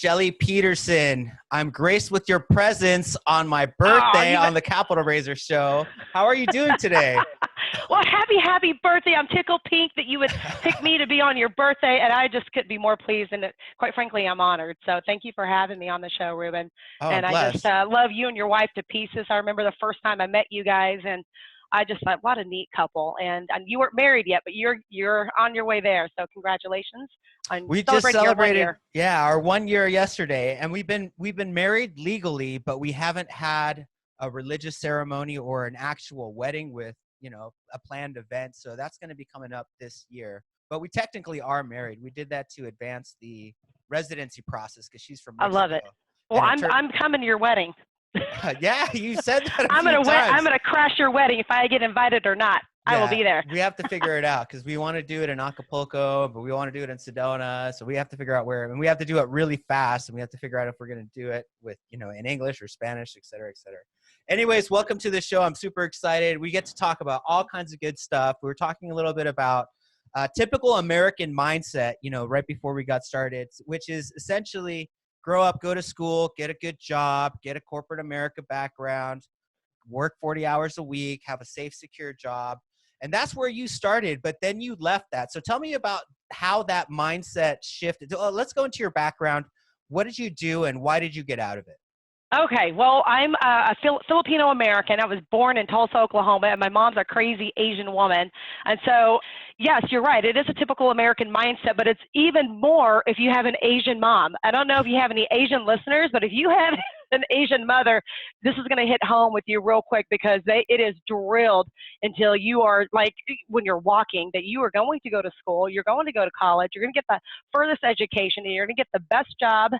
Shelley Peterson. I'm graced with your presence on my birthday on the Capital Raiser show. How are you doing today? Well, happy birthday. I'm tickled pink that you would pick me to be on your birthday, and I just couldn't be more pleased, and quite frankly, I'm honored. So thank you for having me on the show, Ruben. Oh, and I'm I just love you and your wife to pieces. I remember the first time I met you guys, and I just thought, what a neat couple. And you weren't married yet, but you're on your way there. So congratulations. We just celebrated, our 1 year yesterday, and we've been married legally, but we haven't had a religious ceremony or an actual wedding with, a planned event. So that's going to be coming up this year. But we technically are married. We did that to advance the residency process because she's from Mexico. I love it. Well, I'm coming to your wedding. Yeah, you said that I'm gonna crash your wedding if I get invited or not. I will be there. We have to figure it out because we want to do it in Acapulco, but we want to do it in Sedona. So we have to figure out where, and we have to do it really fast. And we have to figure out if we're going to do it with, in English or Spanish, et cetera, et cetera. Anyways, welcome to the show. I'm super excited. We get to talk about all kinds of good stuff. We were talking a little bit about typical American mindset, right before we got started, which is essentially grow up, go to school, get a good job, get a corporate America background, work 40 hours a week, have a safe, secure job. And that's where you started, but then you left that. So tell me about how that mindset shifted. Let's go into your background. What did you do and why did you get out of it? Okay, well, I'm a Filipino American. I was born in Tulsa, Oklahoma, and my mom's a crazy Asian woman. And so, yes, you're right. It is a typical American mindset, but it's even more if you have an Asian mom. I don't know if you have any Asian listeners, but if you have an Asian mother, this is going to hit home with you real quick because it is drilled until you are like when you're walking that you are going to go to school, you're going to go to college, you're going to get the furthest education, and you're going to get the best job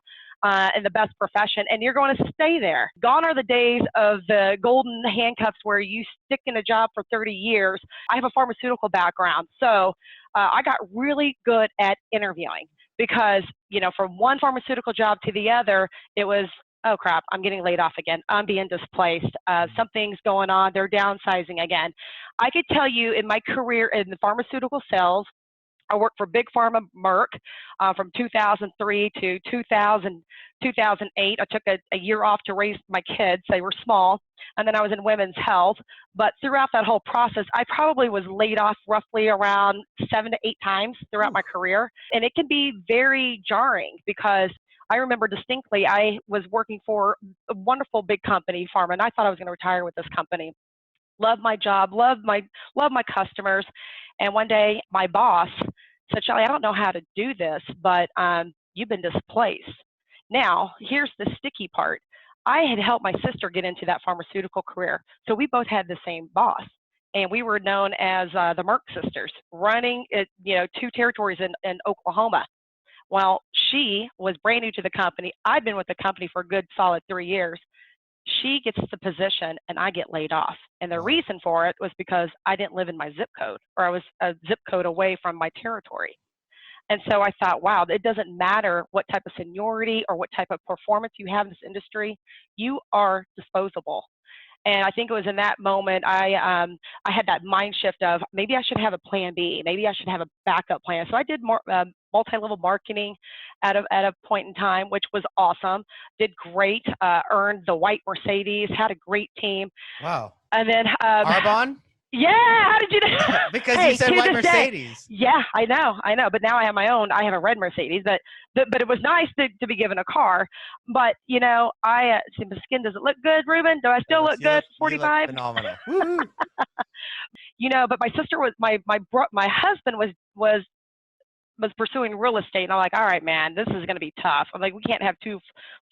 and the best profession, and you're going to stay there. Gone are the days of the golden handcuffs where you stick in a job for 30 years. I have a pharmaceutical background, so I got really good at interviewing because, from one pharmaceutical job to the other, it was, oh crap, I'm getting laid off again. I'm being displaced. Something's going on. They're downsizing again. I could tell you in my career in the pharmaceutical sales, I worked for Big Pharma Merck from 2003 to 2008. I took a year off to raise my kids. They were small. And then I was in women's health. But throughout that whole process, I probably was laid off roughly around 7 to 8 times throughout my career. And it can be very jarring because I remember distinctly I was working for a wonderful big company, pharma, and I thought I was going to retire with this company. Love my job, love my customers. And one day my boss said, Shelley, I don't know how to do this, but you've been displaced. Now, here's the sticky part. I had helped my sister get into that pharmaceutical career. So we both had the same boss. And we were known as the Merck sisters, running 2 territories in Oklahoma. Well, she was brand new to the company. I'd been with the company for a good solid 3 years. She gets the position and I get laid off. And the reason for it was because I didn't live in my zip code, or I was a zip code away from my territory. And so I thought, wow, it doesn't matter what type of seniority or what type of performance you have in this industry, you are disposable. And I think it was in that moment I had that mind shift of maybe I should have a plan B, maybe I should have a backup plan. So I did more multi-level marketing at a point in time, which was awesome. Did great, earned the white Mercedes, had a great team. Wow. And then Arbonne? Yeah, how did you know? Because you said white Mercedes. Yeah, I know. But now I have my own. I have a red Mercedes, but it was nice to be given a car. But I see my skin doesn't look good, Ruben. Do I still look good? 45. Phenomenal. But my sister was my husband was pursuing real estate, and I'm like, all right, man, this is going to be tough. I'm like, we can't have 2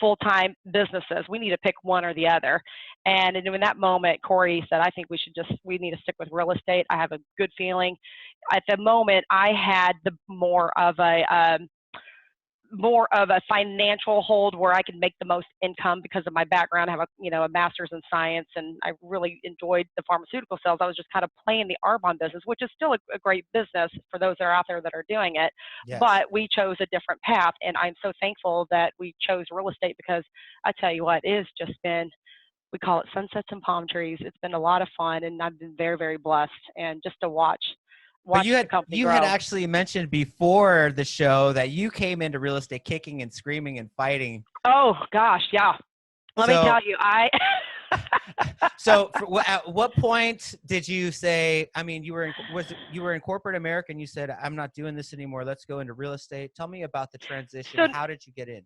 full-time businesses. We need to pick one or the other. And in that moment, Cory said, I think we need to stick with real estate. I have a good feeling. At the moment, I had the more of a financial hold where I could make the most income because of my background. I have a master's in science, and I really enjoyed the pharmaceutical sales. I was just kind of playing the Arbonne business, which is still a great business for those that are out there that are doing it. Yes. But we chose a different path, and I'm so thankful that we chose real estate because I tell you what, it has just been, we call it sunsets and palm trees. It's been a lot of fun, and I've been very, very blessed. And just to watch But watched the company you had grow. actually mentioned before the show that you came into real estate kicking and screaming and fighting. Oh gosh, yeah. Let me So tell you, I so at what point did you say, I mean, you were in corporate America and you said, I'm not doing this anymore. Let's go into real estate. Tell me about the transition. so How did you get in?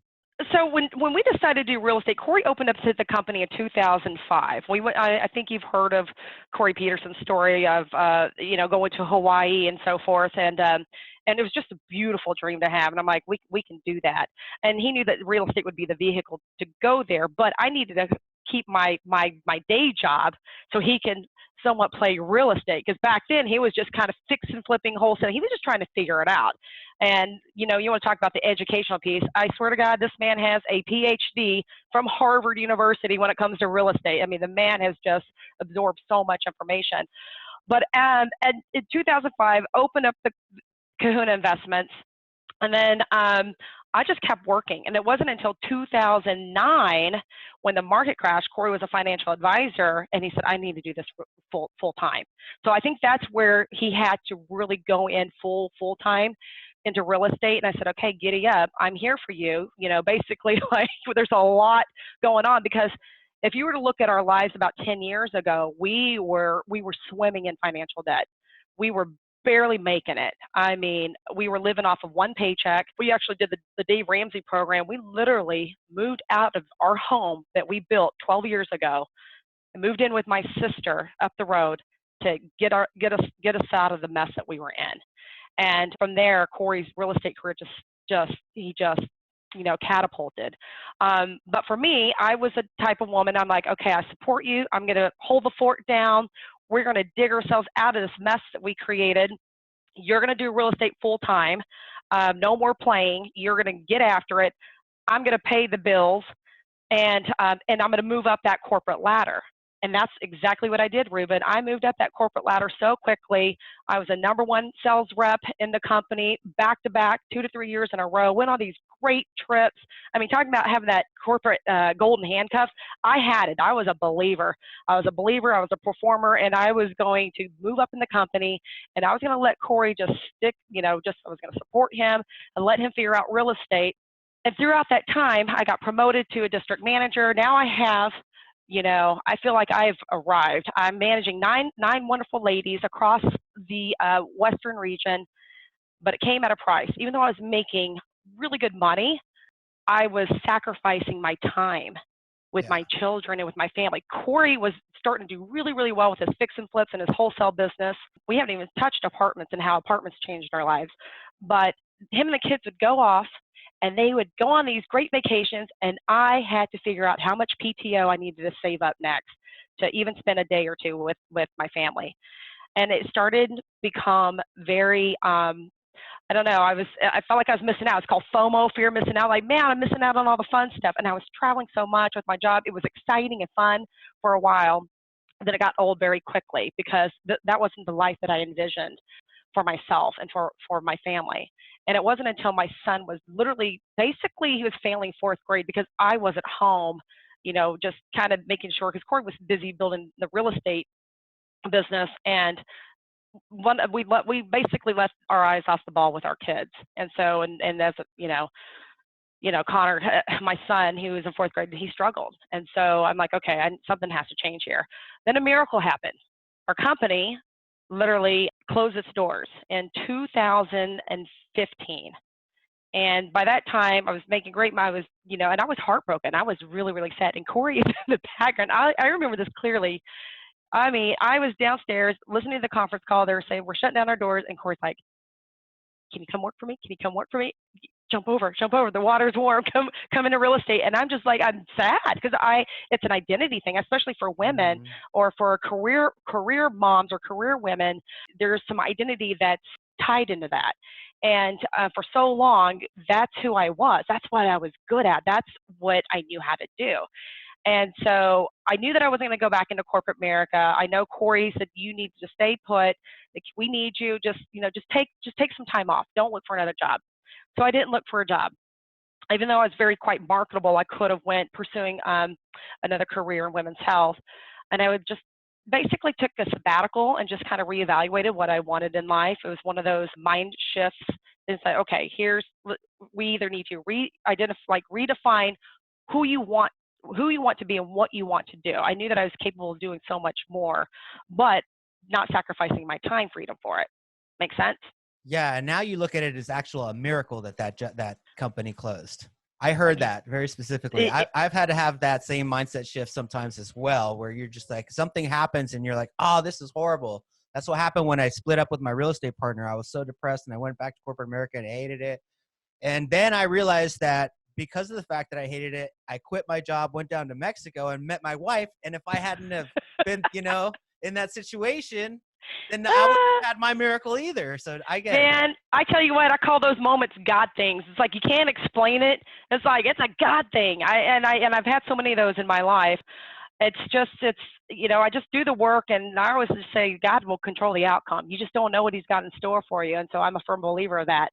So when we decided to do real estate, Cory opened up the company in 2005. We went. I think you've heard of Cory Peterson's story of going to Hawaii and so forth, and it was just a beautiful dream to have. And I'm like, we can do that. And he knew that real estate would be the vehicle to go there, but I needed to keep my day job so he can somewhat play real estate, because back then he was just kind of fix and flipping wholesale. He was just trying to figure it out. And, you want to talk about the educational piece. I swear to God, this man has a PhD from Harvard University when it comes to real estate. I mean, the man has just absorbed so much information. But and in 2005, opened up the Kahuna Investments. And then I just kept working. And it wasn't until 2009 when the market crashed, Cory was a financial advisor, and he said, I need to do this full time. So I think that's where he had to really go in full time into real estate. And I said, okay, giddy up. I'm here for you. Basically, like, there's a lot going on, because if you were to look at our lives about 10 years ago, we were swimming in financial debt. We were barely making it. I mean, we were living off of one paycheck. We actually did the Dave Ramsey program. We literally moved out of our home that we built 12 years ago and moved in with my sister up the road to get us out of the mess that we were in. And from there, Cory's real estate career just catapulted. But for me, I was a type of woman, I'm like, okay, I support you. I'm going to hold the fort down. We're going to dig ourselves out of this mess that we created. You're going to do real estate full time. No more playing. You're going to get after it. I'm going to pay the bills, and I'm going to move up that corporate ladder. And that's exactly what I did, Ruben. I moved up that corporate ladder so quickly. I was a #1 sales rep in the company, back to back, 2 to 3 years in a row. Went on these great trips. I mean, talking about having that corporate golden handcuffs, I had it. I was a believer. I was a performer, and I was going to move up in the company, and I was going to let Cory just stick, I was going to support him and let him figure out real estate. And throughout that time, I got promoted to a district manager. Now I have, I feel like I've arrived. I'm managing nine wonderful ladies across the Western region, but it came at a price. Even though I was making really good money, I was sacrificing my time with my children and with my family. Cory was starting to do really, really well with his fix and flips and his wholesale business. We haven't even touched apartments and how apartments changed our lives. But him and the kids would go off, and they would go on these great vacations, and I had to figure out how much PTO I needed to save up next to even spend a day or two with my family. And it started to become very, I don't know, I felt like I was missing out. It's called FOMO, fear of missing out. Like, man, I'm missing out on all the fun stuff. And I was traveling so much with my job. It was exciting and fun for a while. Then it got old very quickly, because that wasn't the life that I envisioned for myself and for my family. And it wasn't until my son was basically he was failing 4th grade, because I was at home, just kind of making sure, because Cory was busy building the real estate business, and we basically left our eyes off the ball with our kids. And so, and as Connor, my son, who was in 4th grade, he struggled. And so I'm like, okay, something has to change here. Then a miracle happened. Our company literally closed its doors in 2015. And by that time, I was making great money. I was, and I was heartbroken. I was really, really sad. And Cory is in the background. I remember this clearly. I mean, I was downstairs listening to the conference call. They were saying, we're shutting down our doors. And Cory's like, can you come work for me? Can you come work for me? Jump over. The water's warm. Come into real estate. And I'm just like, I'm sad, because it's an identity thing, especially for women or for career moms or career women. There's some identity that's tied into that. And for so long, that's who I was. That's what I was good at. That's what I knew how to do. And so I knew that I wasn't going to go back into corporate America. I know Cory said, you need to stay put. Like, we need you. Just take some time off. Don't look for another job. So I didn't look for a job. Even though I was quite marketable, I could have went pursuing another career in women's health. And I would just basically took a sabbatical and just kind of reevaluated what I wanted in life. It was one of those mind shifts. It's like, okay, we either need to redefine who you want to be and what you want to do. I knew that I was capable of doing so much more, but not sacrificing my time freedom for it. Make sense? Yeah, and now you look at it as a miracle that company closed. I heard that very specifically. I've had to have that same mindset shift sometimes as well, where you're just like, something happens and you're like, oh, this is horrible. That's what happened when I split up with my real estate partner. I was so depressed and I went back to corporate America and I hated it. And then I realized that because of the fact that I hated it, I quit my job, went down to Mexico and met my wife. And if I hadn't have been, in that situation, then I wouldn't have had my miracle either. So I get it. Man, I tell you what, I call those moments God things. It's like you can't explain it. It's like it's a God thing. I've had so many of those in my life. I just do the work, and I always just say God will control the outcome. You just don't know what He's got in store for you, and so I'm a firm believer of that.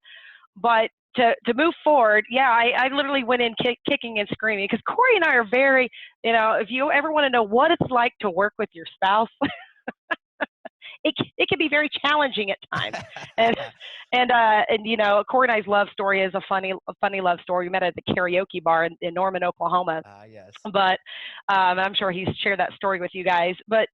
But to move forward, yeah, I literally went in kicking and screaming because Cory and I are very, if you ever want to know what it's like to work with your spouse. It can be very challenging at times, and Cory and I's love story is a funny love story. We met at the Karaoke bar in Norman, Oklahoma. Yes. But I'm sure he's shared that story with you guys. But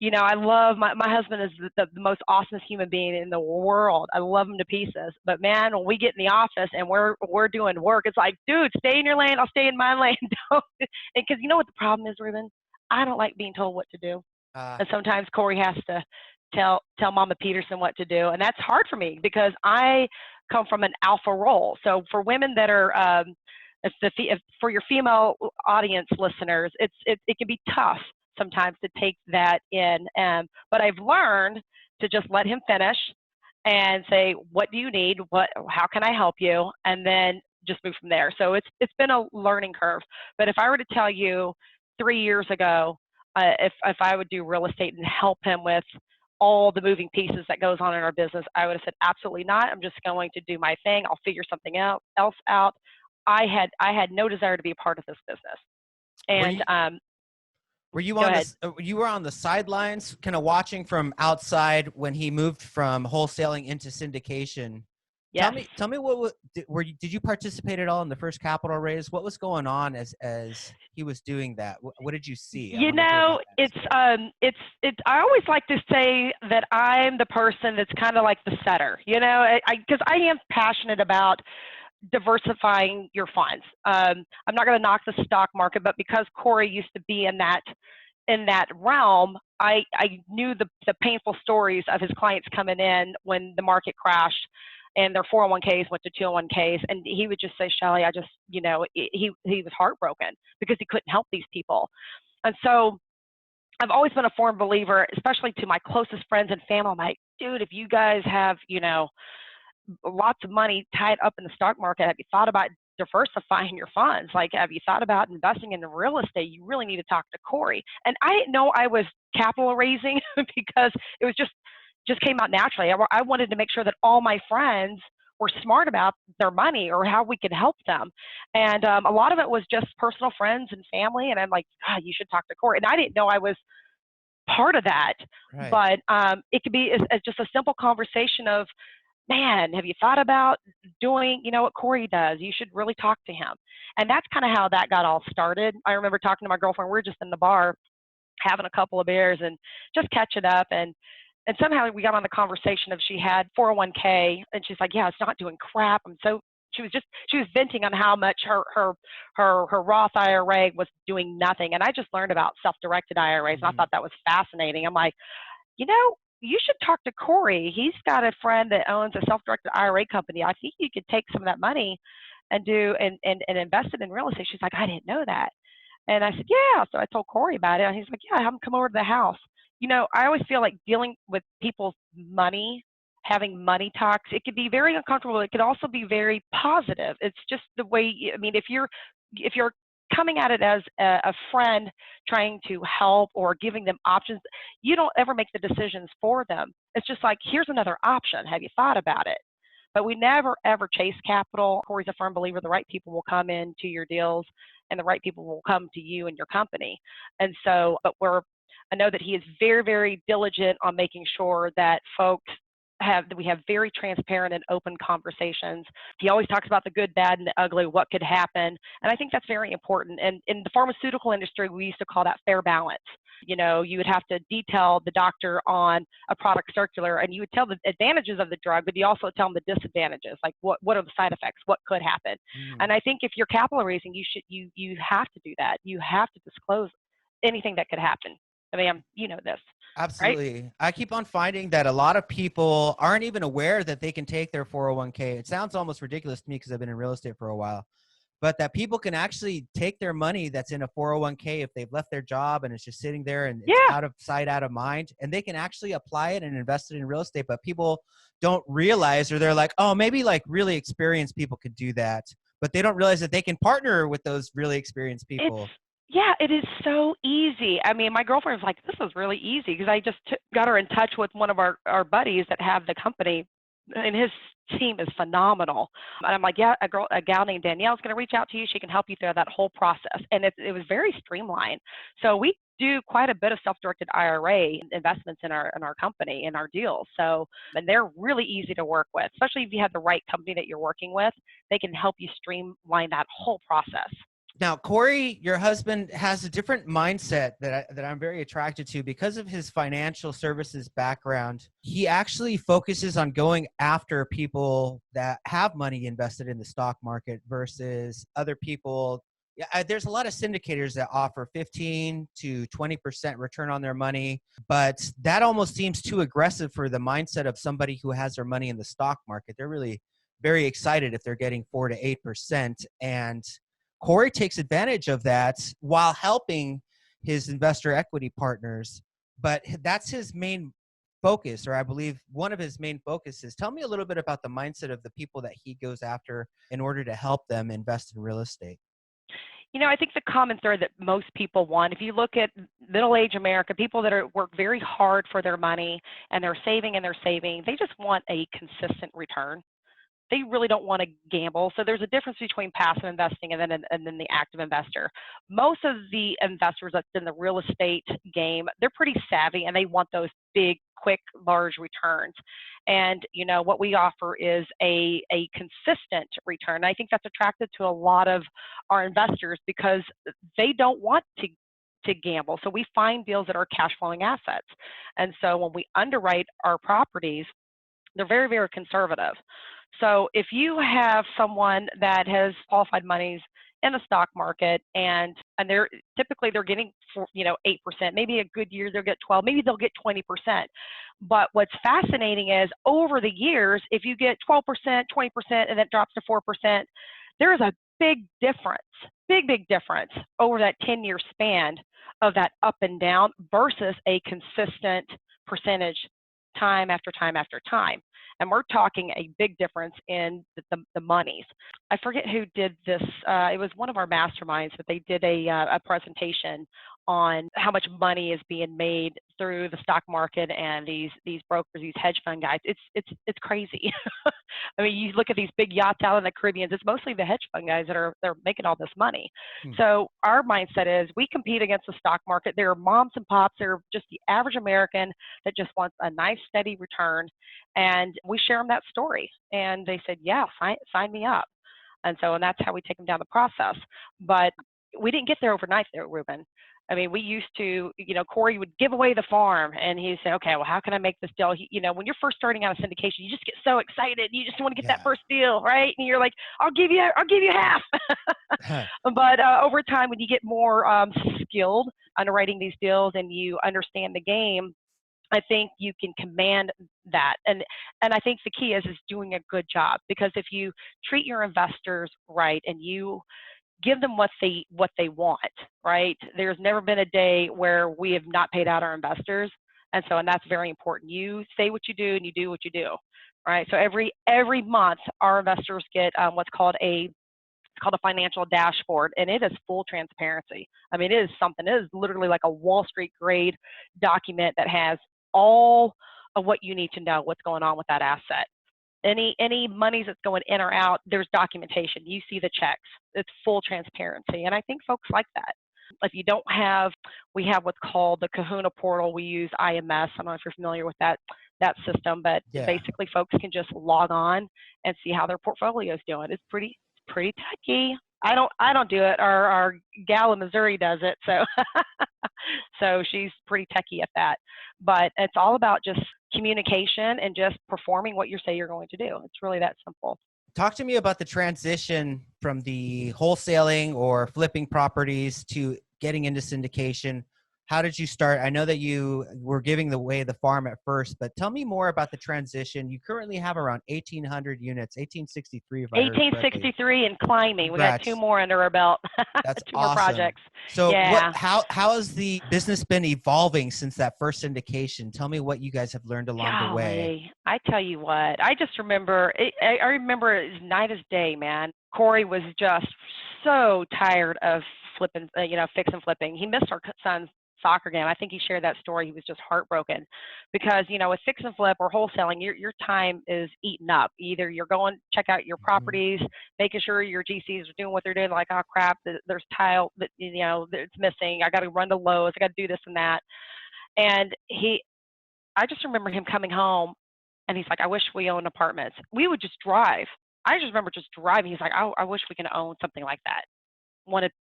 I love my husband is the most awesome human being in the world. I love him to pieces. But man, when we get in the office and we're doing work, it's like, dude, stay in your lane. I'll stay in my lane. Because you know what the problem is, Ruben? I don't like being told what to do. And sometimes Cory has to tell Mama Peterson what to do. And that's hard for me because I come from an alpha role. So for women that are, for your female audience listeners, it can be tough sometimes to take that in. But I've learned to just let him finish and say, what do you need? How can I help you? And then just move from there. So it's been a learning curve. But if I were to tell you 3 years ago, if I would do real estate and help him with all the moving pieces that goes on in our business, I would have said, absolutely not. I'm just going to do my thing. I'll figure something else out. I had no desire to be a part of this business. And were you on the sidelines, kind of watching from outside when he moved from wholesaling into syndication? Yes. Tell me did you participate at all in the first capital raise? What was going on as he was doing that? What did you see? I always like to say that I'm the person that's kind of like the setter, because I am passionate about diversifying your funds. I'm not going to knock the stock market, but because Cory used to be in that realm, I knew the painful stories of his clients coming in when the market crashed and their 401ks went to 201ks. And he would just say, Shelley, he was heartbroken because he couldn't help these people. And so I've always been a firm believer, especially to my closest friends and family. I'm like, dude, if you guys have, lots of money tied up in the stock market, have you thought about diversifying your funds? Like, have you thought about investing in the real estate? You really need to talk to Cory. And I didn't know I was capital raising because it was just came out naturally. I wanted to make sure that all my friends were smart about their money or how we could help them. And a lot of it was just personal friends and family. And I'm like, God, you should talk to Cory. And I didn't know I was part of that. Right. But it could be as just a simple conversation of, man, have you thought about doing, what Cory does? You should really talk to him. And that's kind of how that got all started. I remember talking to my girlfriend. We were just in the bar having a couple of beers and just catching up. And somehow we got on the conversation of she had 401k, and she's like, yeah, it's not doing crap. She was venting on how much her Roth IRA was doing nothing. And I just learned about self-directed IRAs, and I thought that was fascinating. I'm like, you should talk to Cory. He's got a friend that owns a self-directed IRA company. I think you could take some of that money and invest it in real estate. She's like, I didn't know that. And I said, yeah. So I told Cory about it. And he's like, yeah, have him come over to the house. I always feel like dealing with people's money, having money talks, it could be very uncomfortable. It could also be very positive. It's just the way, if you're coming at it as a friend trying to help or giving them options, you don't ever make the decisions for them. It's just like, here's another option. Have you thought about it? But we never, ever chase capital. Cory's a firm believer the right people will come into your deals and the right people will come to you and your company. And so, but we're I know that he is very, very diligent on making sure that we have very transparent and open conversations. He always talks about the good, bad, and the ugly, what could happen. And I think that's very important. And in the pharmaceutical industry, we used to call that fair balance. You would have to detail the doctor on a product circular, and you would tell the advantages of the drug, but you also tell them the disadvantages, like what are the side effects, what could happen. And I think if you're capital raising, you have to do that. You have to disclose anything that could happen. I mean, this. Right? Absolutely. I keep on finding that a lot of people aren't even aware that they can take their 401k. It sounds almost ridiculous to me because I've been in real estate for a while, but that people can actually take their money that's in a 401k if they've left their job and it's just sitting there and it's Yeah. out of sight, out of mind, and they can actually apply it and invest it in real estate. But people don't realize, or they're like, oh, maybe like really experienced people could do that, but they don't realize that they can partner with those really experienced people. Yeah, it is so easy. I mean, my girlfriend was like, this is really easy because I just got her in touch with one of our buddies that have the company, and his team is phenomenal. And I'm like, yeah, a gal named Danielle is going to reach out to you. She can help you through that whole process. And it was very streamlined. So we do quite a bit of self-directed IRA investments in our company, in our deals. So, and they're really easy to work with, especially if you have the right company that you're working with. They can help you streamline that whole process. Now, Cory, your husband has a different mindset that I'm very attracted to because of his financial services background. He actually focuses on going after people that have money invested in the stock market versus other people. Yeah, there's a lot of syndicators that offer 15 to 20% return on their money, but that almost seems too aggressive for the mindset of somebody who has their money in the stock market. They're really very excited if they're getting 4 to 8%. And Cory takes advantage of that while helping his investor equity partners, but that's his main focus, or I believe one of his main focuses. Tell me a little bit about the mindset of the people that he goes after in order to help them invest in real estate. I think the common thread that most people want, if you look at middle-aged America, people that work very hard for their money and they're saving, they just want a consistent return. They really don't want to gamble. So there's a difference between passive investing and then the active investor. Most of the investors that's in the real estate game, they're pretty savvy and they want those big, quick, large returns. And what we offer is a consistent return. And I think that's attractive to a lot of our investors because they don't want to gamble. So we find deals that are cash flowing assets. And so when we underwrite our properties, they're very, very conservative. So if you have someone that has qualified monies in the stock market and they're getting 8%, maybe a good year they'll get 12, maybe they'll get 20%. But what's fascinating is over the years, if you get 12%, 20%, and it drops to 4%, there's a big difference over that 10-year span of that up and down versus a consistent percentage time after time after time. And we're talking a big difference in the monies. I forget who did this. It was one of our masterminds, but they did a presentation on how much money is being made through the stock market and these brokers, these hedge fund guys. It's crazy. I mean, you look at these big yachts out in the Caribbean. It's mostly the hedge fund guys they're making all this money. So our mindset is we compete against the stock market. There are moms and pops. They're just the average American that just wants a nice, steady return. And we share them that story. And they said, yeah, sign me up. And that's how we take them down the process. But we didn't get there overnight there, Ruben. I mean, we used to, Cory would give away the farm and he'd say, okay, well, how can I make this deal? When you're first starting out a syndication, you just get so excited. You just want to get that first deal, right? And you're like, I'll give you half. But over time, when you get more skilled underwriting these deals and you understand the game, I think you can command that. And I think the key is doing a good job, because if you treat your investors right and you give them what they want, right? There's never been a day where we have not paid out our investors. And that's very important. You say what you do and you do what you do, right? So every month our investors get what's called a financial dashboard, and it is full transparency. I mean, it is literally like a Wall Street grade document that has all of what you need to know what's going on with that asset. Any monies that's going in or out, there's documentation. You see the checks. It's full transparency. And I think folks like that. If you don't have, we have what's called the Kahuna portal. We use IMS. I don't know if you're familiar with that system, but Yeah. basically folks can just log on and see how their portfolio is doing. It's pretty techy. I don't do it. Our gal in Missouri does it, so so she's pretty techy at that. But it's all about just communication and just performing what you say you're going to do. It's really that simple. Talk to me about the transition from the wholesaling or flipping properties to getting into syndication. How did you start? I know that you were giving away the farm at first, but tell me more about the transition. You currently have around 1,800 units, 1,863 if I heard correctly. 1863 and climbing. Congrats. We got 2 more under our belt. That's two awesome. more projects. So yeah. how has the business been evolving since that first syndication? Tell me what you guys have learned along the way. I tell you what, I just remember, I remember it as night as day, man. Cory was just so tired of flipping, fix and flipping. He missed our son's soccer game. I think he shared that story. He was just heartbroken because, with fix and flip or wholesaling, your time is eaten up. Either you're going to check out your properties, making sure your GCs are doing what they're doing, like, oh crap, there's tile that, it's missing. I got to run to Lowe's. I got to do this and that. And I just remember him coming home and he's like, I wish we owned apartments. We would just drive. I just remember just driving. He's like, I wish we could own something like that.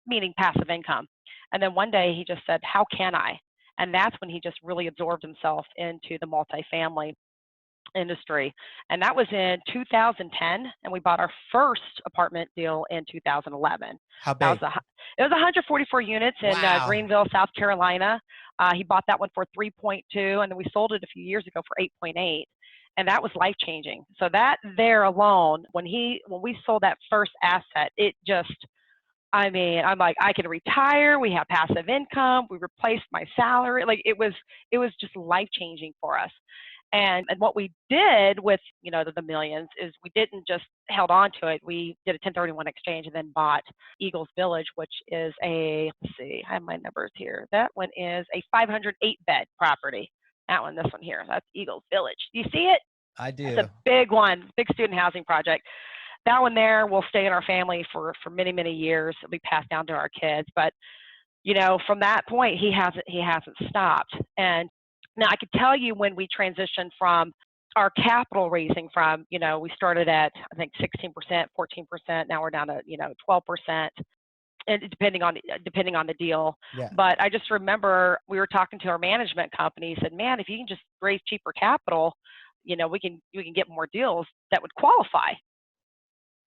Meaning passive income. And then one day he just said, how can I? And that's when he just really absorbed himself into the multifamily industry. And that was in 2010. And we bought our first apartment deal in 2011. How big? It was 144 units in Greenville, South Carolina. He bought that one for 3.2, and then we sold it a few years ago for 8.8. And that was life changing. So that there alone, when we sold that first asset, it just, I'm like, I can retire. We have passive income. We replaced my salary. Like it was just life changing for us. And what we did with, the millions is we didn't just held on to it. We did a 1031 exchange and then bought Eagles Village, which is let's see, I have my numbers here. That one is a 508-bed property. This one here, that's Eagles Village. Do you see it? I do. It's a big one, big student housing project. That one there will stay in our family for many, many years. It'll be passed down to our kids. But, from that point, he hasn't stopped. And now I could tell you when we transitioned from our capital raising from, we started at, I think, 16%, 14%. Now we're down to, 12%. And depending on the deal. Yeah. But I just remember we were talking to our management company, said, man, if you can just raise cheaper capital, we can get more deals that would qualify.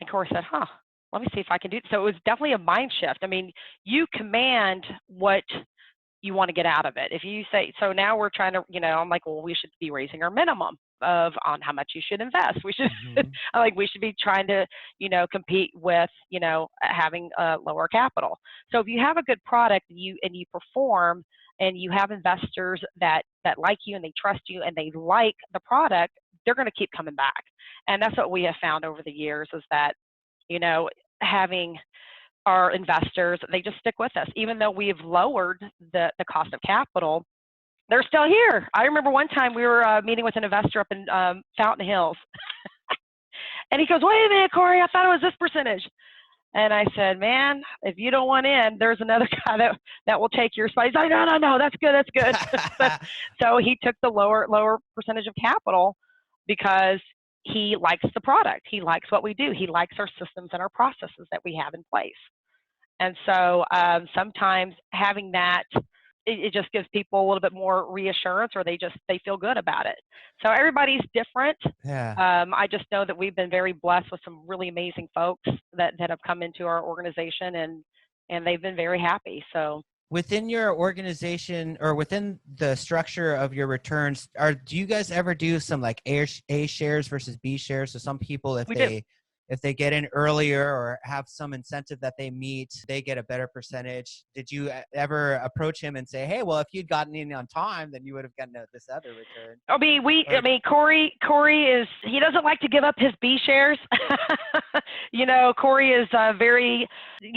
And Cory said, let me see if I can do it. So it was definitely a mind shift. You command what you want to get out of it. If you say, so now we're trying to, I'm like, well, we should be raising our minimum on how much you should invest. We should, we should be trying to, compete with, having lower capital. So if you have a good product and you perform and you have investors that like you and they trust you and they like the product, they're going to keep coming back. And that's what we have found over the years is that, having our investors, they just stick with us. Even though we've lowered the cost of capital, they're still here. I remember one time we were meeting with an investor up in Fountain Hills. And he goes, wait a minute, Cory, I thought it was this percentage. And I said, man, if you don't want in, there's another guy that will take your spot. He's like, no, that's good. So he took the lower percentage of capital because he likes the product. He likes what we do. He likes our systems and our processes that we have in place. And so sometimes having that, it just gives people a little bit more reassurance, or they feel good about it. So everybody's different. Yeah. I just know that we've been very blessed with some really amazing folks that have come into our organization, and they've been very happy. So within your organization or within the structure of your returns, do you guys ever do some like A shares versus B shares? So some people, if they get in earlier or have some incentive that they meet, they get a better percentage. Did you ever approach him and say, hey, well, if you'd gotten in on time, then you would have gotten this other return? Cory is, he doesn't like to give up his B shares. Cory is very,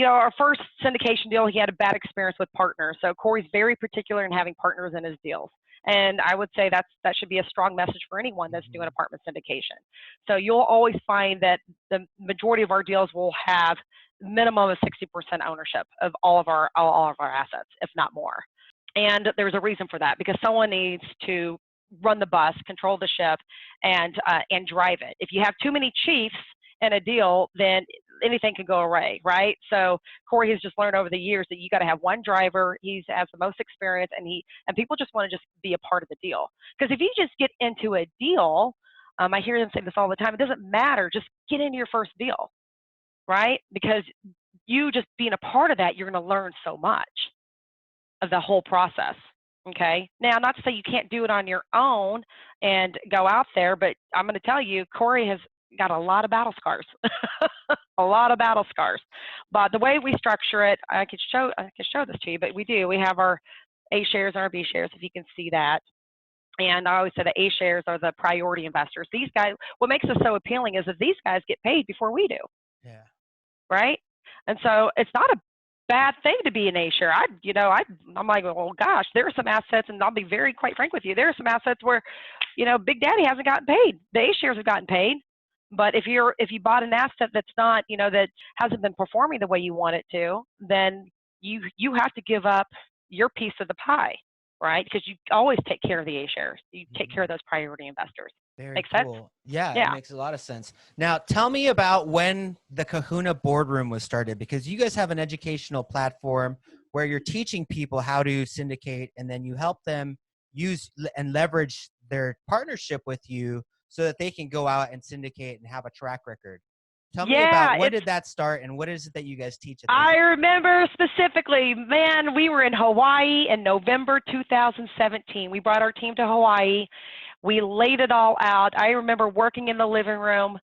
our first syndication deal, he had a bad experience with partners. So Cory's very particular in having partners in his deals. And I would say that should be a strong message for anyone that's doing apartment syndication. So you'll always find that the majority of our deals will have minimum of 60% ownership of all of our assets, if not more. And there's a reason for that, because someone needs to run the bus, control the ship, and drive it. If you have too many chiefs in a deal, then anything can go away, right? So Cory has just learned over the years that you got to have one driver. He has the most experience, and people just want to just be a part of the deal. Because if you just get into a deal, I hear them say this all the time, it doesn't matter, just get into your first deal, right? Because you just being a part of that, you're going to learn so much of the whole process. Okay. Now, not to say you can't do it on your own and go out there, but I'm going to tell you, Cory has got a lot of battle scars, a lot of battle scars. But the way we structure it, I could show this to you, but we have our A shares and our B shares, if you can see that. And I always say the A shares are the priority investors. These guys, what makes us so appealing is that these guys get paid before we do. Yeah. Right. And so it's not a bad thing to be an A share. I'm like, well, gosh, there are some assets, and I'll be very quite frank with you. There are some assets where, Big Daddy hasn't gotten paid. The A shares have gotten paid. But if you bought an asset that's not, that hasn't been performing the way you want it to, then you have to give up your piece of the pie, right? Because you always take care of the A shares. You take care of those priority investors. Very Makes cool. sense? Yeah, Yeah. it makes a lot of sense. Now, tell me about when the Kahuna Boardroom was started, because you guys have an educational platform where you're teaching people how to syndicate, and then you help them use and leverage their partnership with you so that they can go out and syndicate and have a track record. Tell me about when did that start, and what is it that you guys teach at I remember specifically, man, we were in Hawaii in November 2017. We brought our team to Hawaii. We laid it all out. I remember working in the living room.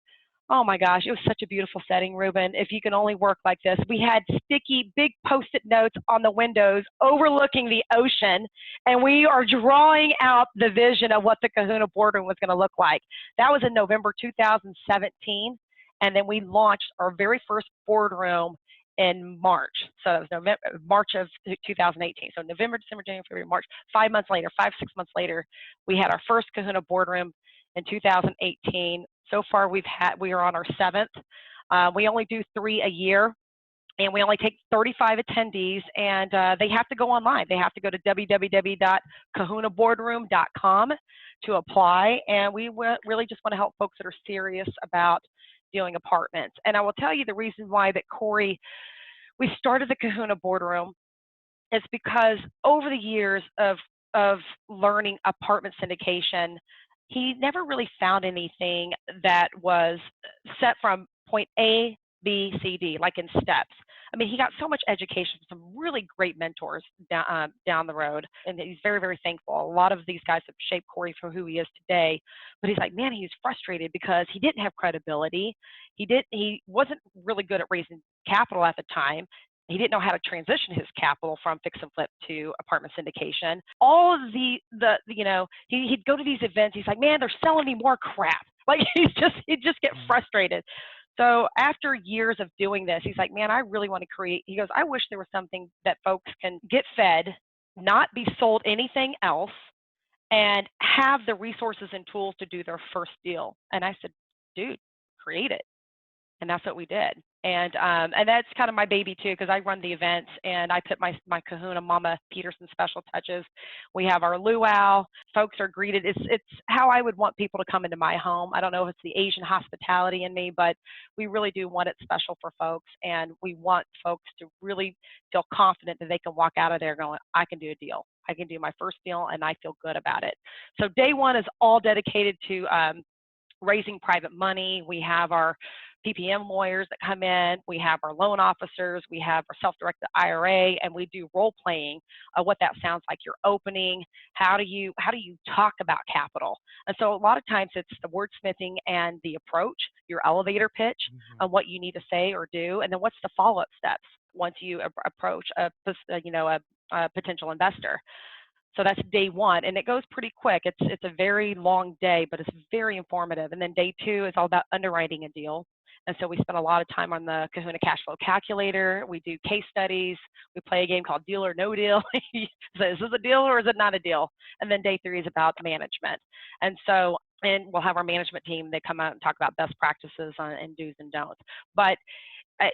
Oh my gosh, it was such a beautiful setting, Ruben. If you can only work like this. We had sticky, big Post-it notes on the windows overlooking the ocean, and we are drawing out the vision of what the Kahuna Boardroom was going to look like. That was in November 2017, and then we launched our very first boardroom in March. So it was March of 2018. So November, December, January, February, March. 5 months later, 6 months later, we had our first Kahuna Boardroom in 2018. So far, we are on our 7th. We only do 3 a year, and we only take 35 attendees, and they have to go online. They have to go to www.kahunaboardroom.com to apply, and we really just want to help folks that are serious about dealing apartments. And I will tell you the reason why that Cory, we started the Kahuna Boardroom is because over the years of learning apartment syndication, he never really found anything that was set from point A, B, C, D, like in steps. I mean, he got so much education from some really great mentors down the road, and he's very, very thankful. A lot of these guys have shaped Cory for who he is today, but he's like, man, he's frustrated because he didn't have credibility. He wasn't really good at raising capital at the time. He didn't know how to transition his capital from fix and flip to apartment syndication. All of he'd go to these events. He's like, man, they're selling me more crap. Like he'd just get frustrated. So after years of doing this, he's like, man, I really want to create. He goes, I wish there was something that folks can get fed, not be sold anything else, and have the resources and tools to do their first deal. And I said, dude, create it. And that's what we did. And that's kind of my baby too, because I run the events and I put my Kahuna Mama Peterson special touches. We have our luau. Folks are greeted. It's how I would want people to come into my home. I don't know if it's the Asian hospitality in me, but we really do want it special for folks. And we want folks to really feel confident that they can walk out of there going, I can do a deal. I can do my first deal and I feel good about it. So day one is all dedicated to raising private money. We have our PPM lawyers that come in, we have our loan officers, we have our self-directed IRA, and we do role playing of what that sounds like. You're opening, how do you talk about capital? And so a lot of times it's the wordsmithing and the approach, your elevator pitch on what you need to say or do, and then what's the follow-up steps once you approach a potential investor. So that's day one, and it goes pretty quick. It's a very long day, but it's very informative. And then day two is all about underwriting a deal. And so we spend a lot of time on the Kahuna Cash Flow Calculator. We do case studies. We play a game called Deal or No Deal. So is this a deal or is it not a deal? And then day three is about management. And we'll have our management team. They come out and talk about best practices and do's and don'ts. But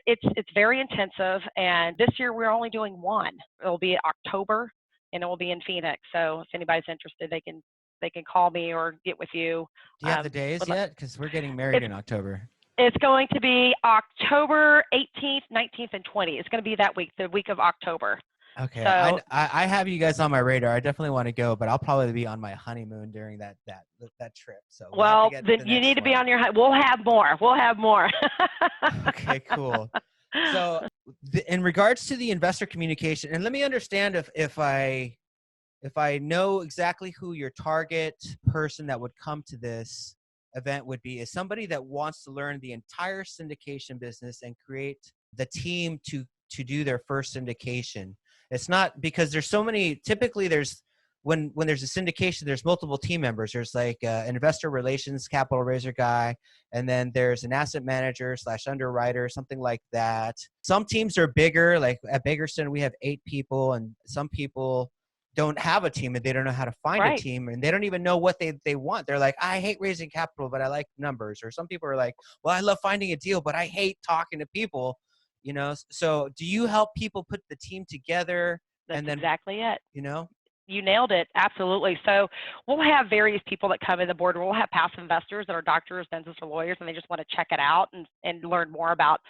it's very intensive. And this year we're only doing one. It'll be October, and it will be in Phoenix. So if anybody's interested, they can call me or get with you. Do you have the days But yet? Because we're getting married it's in October. it's going to be October 18th, 19th, and 20th. It's going to be that week, the week of October. Okay, So, I have you guys on my radar. I definitely want to go, but I'll probably be on my honeymoon during that trip. So we'll have to well, get then the you need next to be one. on your. We'll have more. We'll have more. Okay, cool. So in regards to the investor communication, and let me understand if I know exactly who your target person that would come to this event would be, is somebody that wants to learn the entire syndication business and create the team to do their first syndication. It's not because there's so many, typically there's when there's a syndication, there's multiple team members. There's like an investor relations capital raiser guy, and then there's an asset manager / underwriter, something like that. Some teams are bigger, like at Bakerston we have 8 people, and some people don't have a team and they don't know how to find a Right. team, and they don't even know what they want. They're like, I hate raising capital, but I like numbers. Or some people are like, well, I love finding a deal, but I hate talking to people. So do you help people put the team together? That's And then, exactly it. you know You nailed it. Absolutely. So we'll have various people that come in the boardroom. We'll have passive investors that are doctors, dentists, or lawyers, and they just want to check it out and learn more about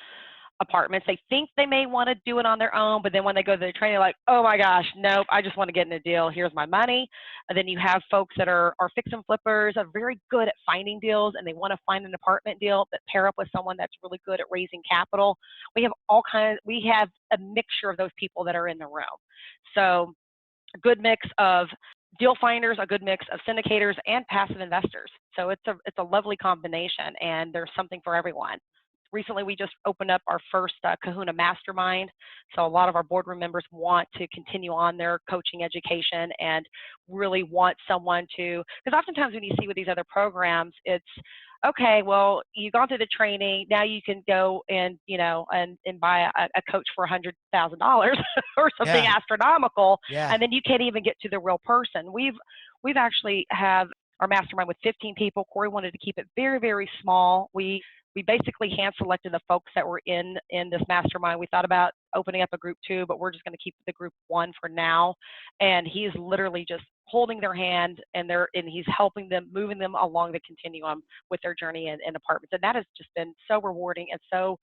apartments. They think they may want to do it on their own, but then when they go to the training, they're like, oh my gosh, nope, I just want to get in a deal. Here's my money. And then you have folks that are fix and flippers, are very good at finding deals, and they want to find an apartment deal that pair up with someone that's really good at raising capital. We have a mixture of those people that are in the room. So a good mix of deal finders, a good mix of syndicators, and passive investors. So it's a lovely combination, and there's something for everyone. Recently, we just opened up our first Kahuna Mastermind. So a lot of our boardroom members want to continue on their coaching education and really want someone to, because oftentimes when you see with these other programs, it's, okay, well, you've gone through the training, now you can go and, and buy a coach for $100,000 or something yeah, astronomical, yeah. and then you can't even get to the real person. We've actually have our mastermind with 15 people. Cory wanted to keep it very, very small. We basically hand selected the folks that were in this mastermind. We thought about opening up a group 2, but we're just going to keep the group 1 for now. And he's literally just holding their hand, and he's helping them, moving them along the continuum with their journey in apartments. And that has just been so rewarding and so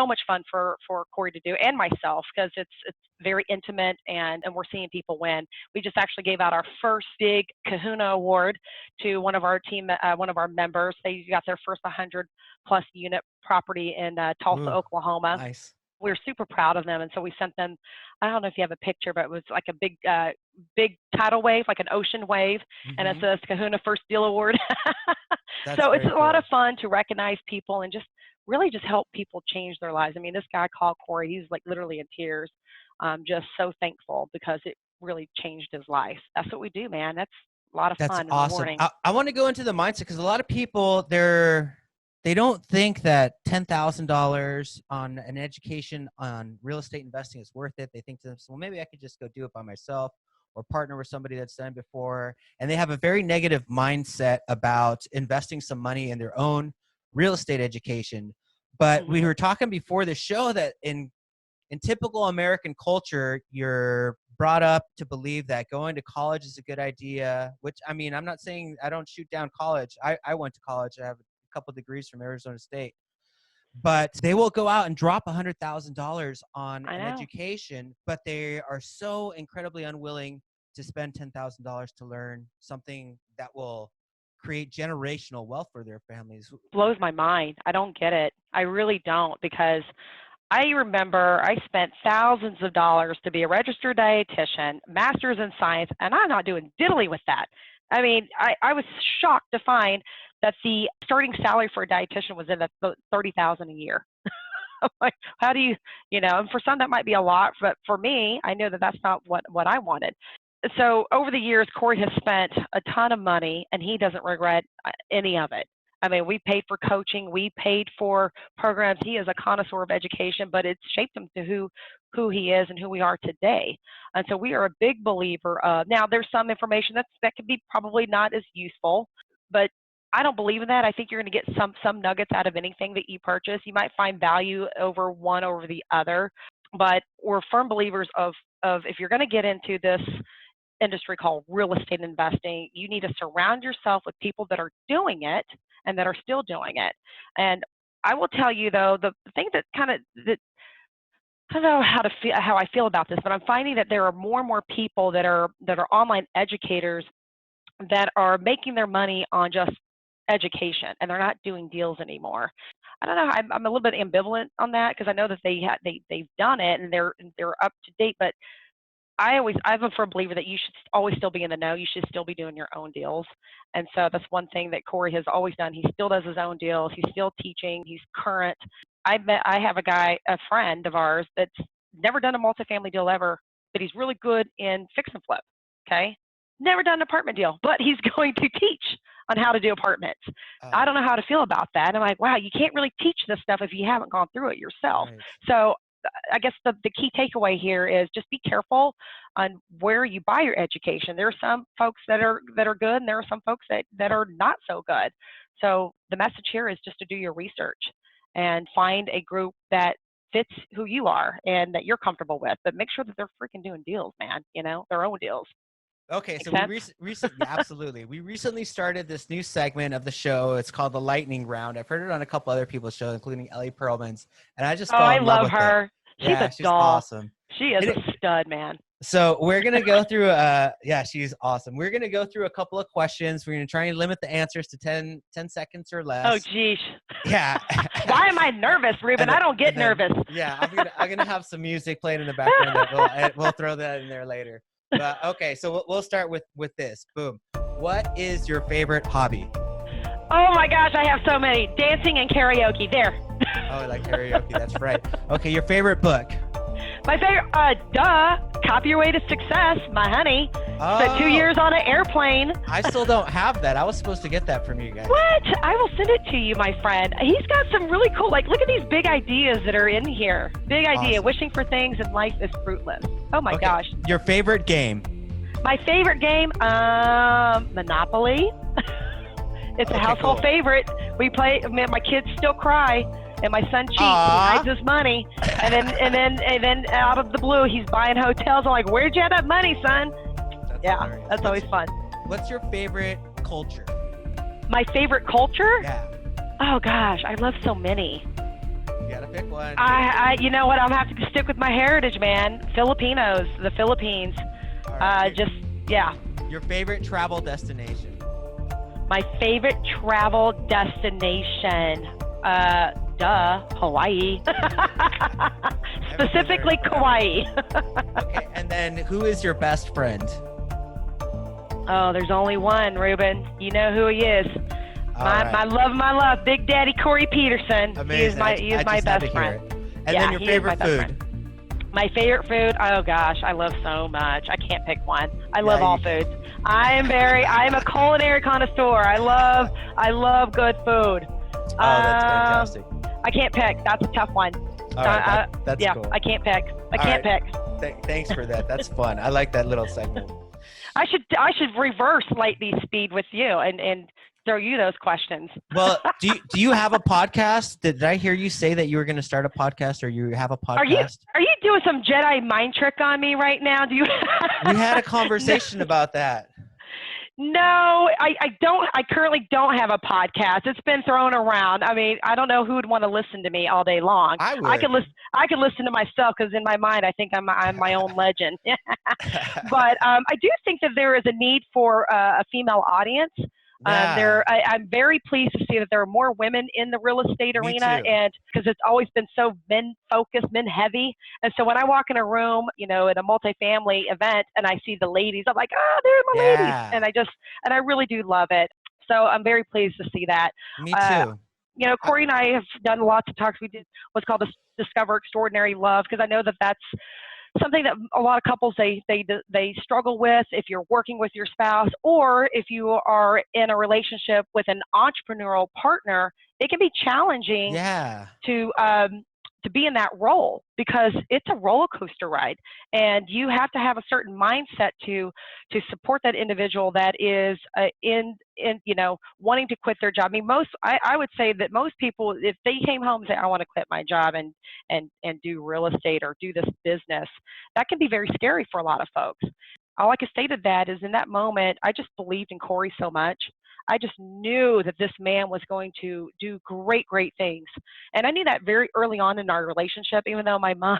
much fun for Cory to do, and myself, because it's very intimate, and we're seeing people win. We just actually gave out our first big Kahuna Award to one of our team, one of our members. They got their first 100+ unit property in Tulsa, Ooh, Oklahoma. nice. We're super proud of them, and so we sent them, I don't know if you have a picture, but it was like a big tidal wave, like an ocean wave, and it says Kahuna First Deal Award. That's So it's very a lot cool. of fun to recognize people and just really just help people change their lives. I mean, this guy called Cory, he's like literally in tears, just so thankful because it really changed his life. That's what we do, man. That's a lot of That's fun and awesome. rewarding. I want to go into the mindset, because a lot of people, they don't think that $10,000 on an education on real estate investing is worth it. They think to themselves, well, maybe I could just go do it by myself or partner with somebody that's done it before. And they have a very negative mindset about investing some money in their own real estate education. But we Mm-hmm. were talking before the show that in typical American culture, you're brought up to believe that going to college is a good idea, which, I mean, I'm not saying I don't shoot down college. I went to college. I have a couple of degrees from Arizona State. But they will go out and drop $100,000 on I an know. education, but they are so incredibly unwilling to spend $10,000 to learn something that will create generational wealth for their families. Blows my mind. I don't get it. I really don't, because I remember I spent thousands of dollars to be a registered dietitian, master's in science, and I'm not doing diddly with that. I mean, I was shocked to find that the starting salary for a dietitian was in the $30,000 a year. I'm like, how do you, and for some that might be a lot, but for me, I know that that's not what I wanted. So over the years, Cory has spent a ton of money, and he doesn't regret any of it. I mean, we paid for coaching, we paid for programs. He is a connoisseur of education, but it's shaped him to who he is and who we are today. And so we are a big believer of, now there's some information that could be probably not as useful, but I don't believe in that. I think you're going to get some nuggets out of anything that you purchase. You might find value over one over the other, but we're firm believers of if you're going to get into this industry called real estate investing, you need to surround yourself with people that are doing it and that are still doing it. And I will tell you though, the thing that that I don't know how I feel about this, but I'm finding that there are more and more people that are online educators that are making their money on just education, and they're not doing deals anymore. I don't know. I'm a little bit ambivalent on that because I know that they've done it and they're up to date. But I'm a firm believer that you should always still be in the know. You should still be doing your own deals. And so that's one thing that Cory has always done. He still does his own deals. He's still teaching. He's current. I have a friend of ours that's never done a multifamily deal ever, but he's really good in fix and flip. Okay. Never done an apartment deal, but he's going to teach on how to do apartments. I don't know how to feel about that. And I'm like, wow, you can't really teach this stuff if you haven't gone through it yourself. Right. So I guess the key takeaway here is just be careful on where you buy your education. There are some folks that are good, and there are some folks that are not so good. So the message here is just to do your research and find a group that fits who you are and that you're comfortable with, but make sure that they're freaking doing deals, man, their own deals. Okay, so we recently, absolutely. We recently started this new segment of the show. It's called the Lightning Round. I've heard it on a couple other people's shows, including Ellie Perlman's, and I just fell in love with her. It. She's doll. Awesome. She is a stud, man. So we're gonna go through. She's awesome. We're gonna go through a couple of questions. We're gonna try and limit the answers to 10 seconds or less. Oh, geez. Yeah. Why am I nervous, Ruben? I don't get nervous. Yeah, I'm gonna have some music playing in the background. That we'll throw that in there later. But okay, so we'll start with this. Boom. What is your favorite hobby? Oh my gosh, I have so many. Dancing and karaoke. There. Oh, I like karaoke. That's right. Okay, your favorite book? My favorite, Copy Your Way to Success, my honey. Oh, Spent 2 years on an airplane. I still don't have that. I was supposed to get that from you guys. What? I will send it to you, my friend. He's got some really cool, look at these big ideas that are in here. Big idea. Awesome. Wishing for things in life is fruitless. Oh my gosh. Your favorite game? My favorite game, Monopoly. It's a household favorite. We play, my kids still cry. And my son cheats. He hides his money, and then out of the blue, he's buying hotels. I'm like, "Where'd you have that money, son?" That's always fun. What's your favorite culture? My favorite culture? Yeah. Oh gosh, I love so many. You gotta pick one. You know what? I'm gonna have to stick with my heritage, man. Filipinos, the Philippines. Right. Your favorite travel destination? My favorite travel destination. Hawaii. Specifically Kauai. Okay, and then who is your best friend? Oh, there's only one, Ruben. You know who he is. My love, Big Daddy Cory Peterson. Amazing. He is my best friend. And then your favorite food? My favorite food, oh gosh, I love so much. I can't pick one. I love all foods. I'm a culinary connoisseur. I love good food. Oh, that's fantastic. I can't pick. That's a tough one. All right, that's cool. I can't pick. I can't pick. Thanks for that. That's fun. I like that little segment. I should reverse lightning speed with you and throw you those questions. Well, do you have a podcast? Did I hear you say that you were going to start a podcast, or you have a podcast? Are you doing some Jedi mind trick on me right now? Do you? We had a conversation about that. No, I don't. I currently don't have a podcast. It's been thrown around. I mean, I don't know who would want to listen to me all day long. I would. I could listen to myself because in my mind, I think I'm my own legend. But I do think that there is a need for a female audience. Yeah. I'm very pleased to see that there are more women in the real estate arena, and because it's always been so men focused, men heavy. And so when I walk in a room, at a multifamily event, and I see the ladies, I'm like, oh, they're my ladies, and I really do love it. So I'm very pleased to see that. Me too. Cory and I have done lots of talks. We did what's called Discover Extraordinary Love, because I know that that's something that a lot of couples they struggle with if you're working with your spouse, or if you are in a relationship with an entrepreneurial partner. It can be challenging to be in that role, because it's a roller coaster ride, and you have to have a certain mindset to support that individual that is in wanting to quit their job. I mean, I would say that most people, if they came home and say, I want to quit my job and do real estate or do this business, that can be very scary for a lot of folks. Like I stated, that is, in that moment, I just believed in Cory so much. I just knew that this man was going to do great, great things. And I knew that very early on in our relationship, even though my mom,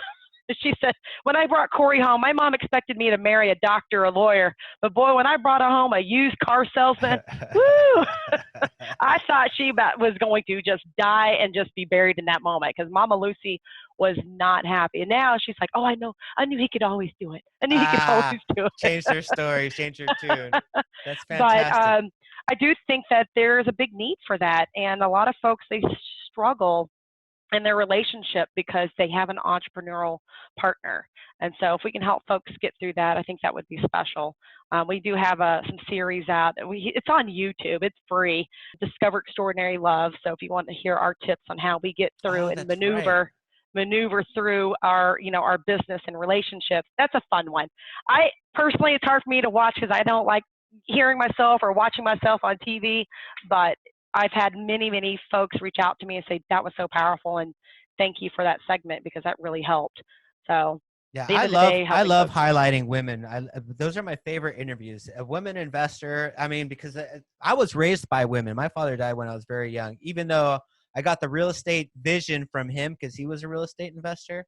she said, when I brought Cory home, my mom expected me to marry a doctor or a lawyer. But boy, when I brought home a used car salesman, woo, I thought she was going to just die and just be buried in that moment, because Mama Lucy was not happy. And now she's like, oh, I knew he could always do it. I knew he could always do it. Change their story, change your tune. That's But fantastic. I do think that there's a big need for that. And a lot of folks, they struggle in their relationship because they have an entrepreneurial partner. And so if we can help folks get through that, I think that would be special. We do have some series out. It's on YouTube. It's free. Discover Extraordinary Love. So if you want to hear our tips on how we get through and maneuver through our business and relationships, that's a fun one. I personally, it's hard for me to watch because I don't like hearing myself or watching myself on TV, but I've had many, many folks reach out to me and say, that was so powerful, and thank you for that segment, because that really helped. So yeah, I love highlighting women. Those are my favorite interviews. A women investor. I mean, because I was raised by women. My father died when I was very young, even though I got the real estate vision from him because he was a real estate investor.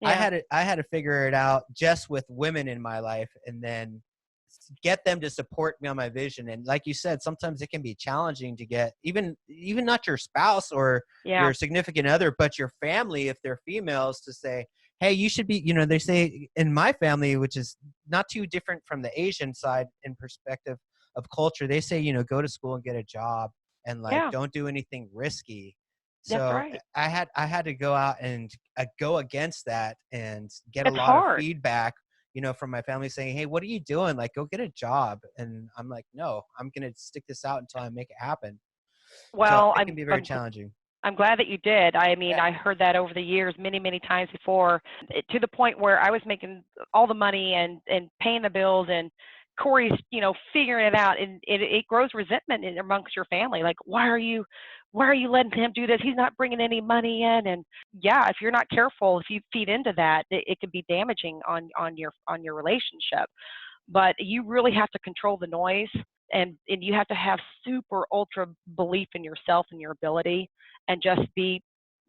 Yeah. I had to figure it out just with women in my life, and then get them to support me on my vision. And like you said, sometimes it can be challenging to get even not your spouse or your significant other, but your family, if they're females, to say, hey, you should be, they say in my family, which is not too different from the Asian side in perspective of culture, they say, go to school and get a job, and don't do anything risky. That's So right. I had to go out and go against that and get a lot of feedback, from my family saying, hey, what are you doing? Like, go get a job. And I'm like, no, I'm going to stick this out until I make it happen. Well, so it can be very challenging. I'm glad that you did. I mean, I heard that over the years, many, many times before, to the point where I was making all the money and paying the bills, and Cory's, figuring it out, and it grows resentment amongst your family. Like, why are you letting him do this? He's not bringing any money in. And yeah, if you're not careful, if you feed into that, it can be damaging on your relationship. But you really have to control the noise, and you have to have super ultra belief in yourself and your ability, and just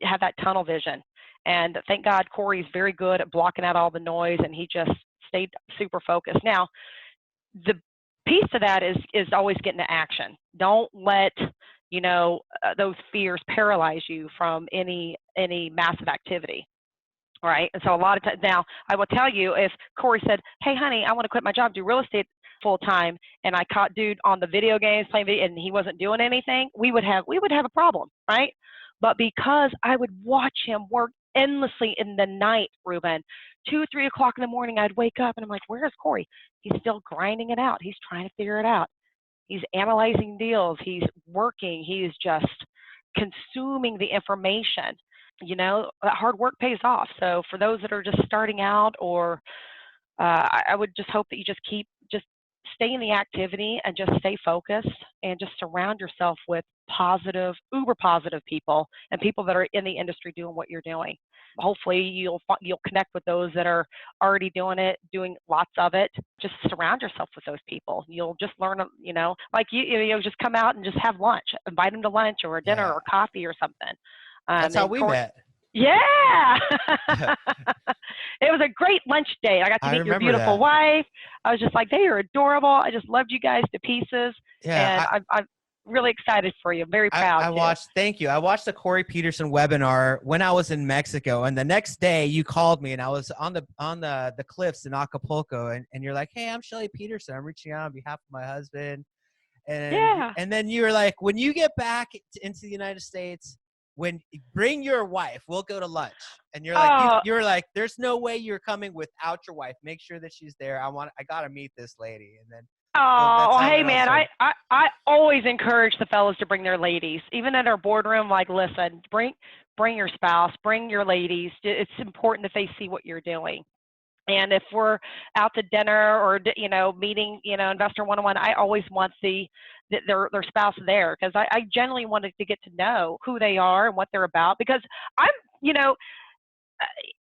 have that tunnel vision. And thank God Cory's very good at blocking out all the noise, and he just stayed super focused. Now, the piece to that is always getting to action. Don't let those fears paralyze you from any massive activity. Right. And so a lot of times now, I will tell you, if Cory said, hey, honey, I want to quit my job, do real estate full time, and I caught dude on the video games playing video, and he wasn't doing anything, we would have a problem. Right. But because I would watch him work endlessly in the night, Ruben, 2, 3 o'clock in the morning, I'd wake up and I'm like, where's Cory? He's still grinding it out. He's trying to figure it out. He's analyzing deals. He's working. He's just consuming the information. Hard work pays off. So for those that are just starting out, or I would just hope that you just stay in the activity and just stay focused, and just surround yourself with positive, uber positive people, and people that are in the industry doing what you're doing. Hopefully you'll connect with those that are already doing it, doing lots of it. Just surround yourself with those people. You'll just learn, like you just come out and just have lunch, invite them to lunch or a dinner or coffee or something. That's how we met. Yeah. It was a great lunch date. I got to meet your beautiful wife. I was just like, they are adorable. I just loved you guys to pieces. Yeah. And I'm really excited for you. I'm very proud. Thank you. I watched the Cory Peterson webinar when I was in Mexico, and the next day you called me, and I was on the cliffs in Acapulco, and you're like, hey, I'm Shelley Peterson. I'm reaching out on behalf of my husband. And then you were like, when you get back into the United States, bring your wife, we'll go to lunch. And you're like, you're like, there's no way you're coming without your wife. Make sure that she's there. I got to meet this lady. And then, hey man, I always encourage the fellas to bring their ladies, even at our boardroom. Like, listen, bring bring your spouse, bring your ladies. It's important that they see what you're doing. And if we're out to dinner or, meeting, investor one-on-one, I always want their spouse there, because I generally wanted to get to know who they are and what they're about, because I'm,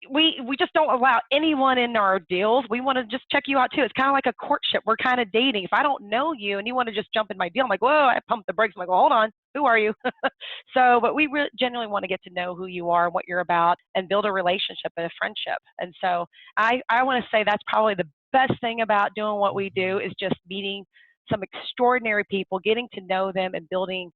we just don't allow anyone in our deals. We want to just check you out too. It's kind of like a courtship. We're kind of dating. If I don't know you and you want to just jump in my deal, I'm like, whoa, I pump the brakes. I'm like, well, hold on, who are you? So, but we really genuinely want to get to know who you are and what you're about, and build a relationship and a friendship. And so I want to say that's probably the best thing about doing what we do, is just meeting some extraordinary people, getting to know them, and building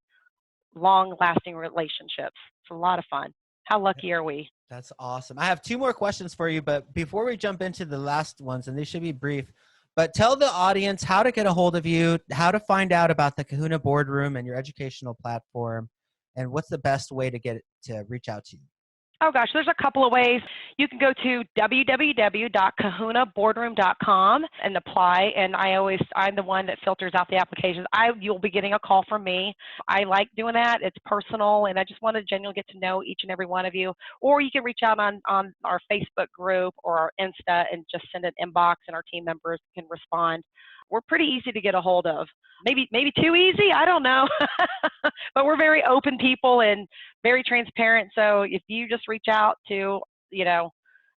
long-lasting relationships. It's a lot of fun. How lucky are we? That's awesome. I have 2 more questions for you, but before we jump into the last ones, and they should be brief, but tell the audience how to get a hold of you, how to find out about the Kahuna Boardroom and your educational platform, and what's the best way to reach out to you. Oh gosh, there's a couple of ways. You can go to www.kahunaboardroom.com and apply. And I'm the one that filters out the applications. You'll be getting a call from me. I like doing that. It's personal, and I just want to genuinely get to know each and every one of you. Or you can reach out on our Facebook group or our Insta and just send an inbox, and our team members can respond. We're pretty easy to get a hold of. Maybe too easy, I don't know. But we're very open people and very transparent. So if you just reach out to,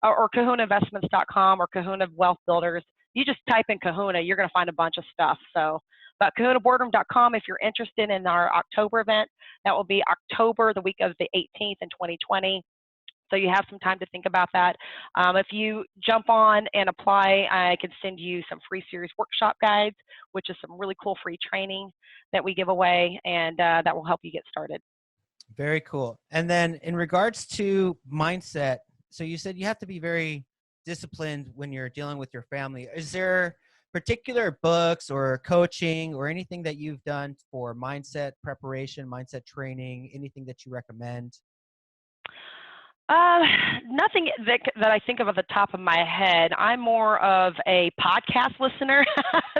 or kahunainvestments.com or Kahuna Wealth Builders, you just type in Kahuna, you're going to find a bunch of stuff. So, but kahunaboardroom.com, if you're interested in our October event, that will be October, the week of the 18th in 2020. So you have some time to think about that. If you jump on and apply, I can send you some free series workshop guides, which is some really cool free training that we give away, and that will help you get started. Very cool. And then in regards to mindset, so you said you have to be very disciplined when you're dealing with your family. Is there particular books or coaching or anything that you've done for mindset preparation, mindset training, anything that you recommend? Nothing that I think of at the top of my head. I'm more of a podcast listener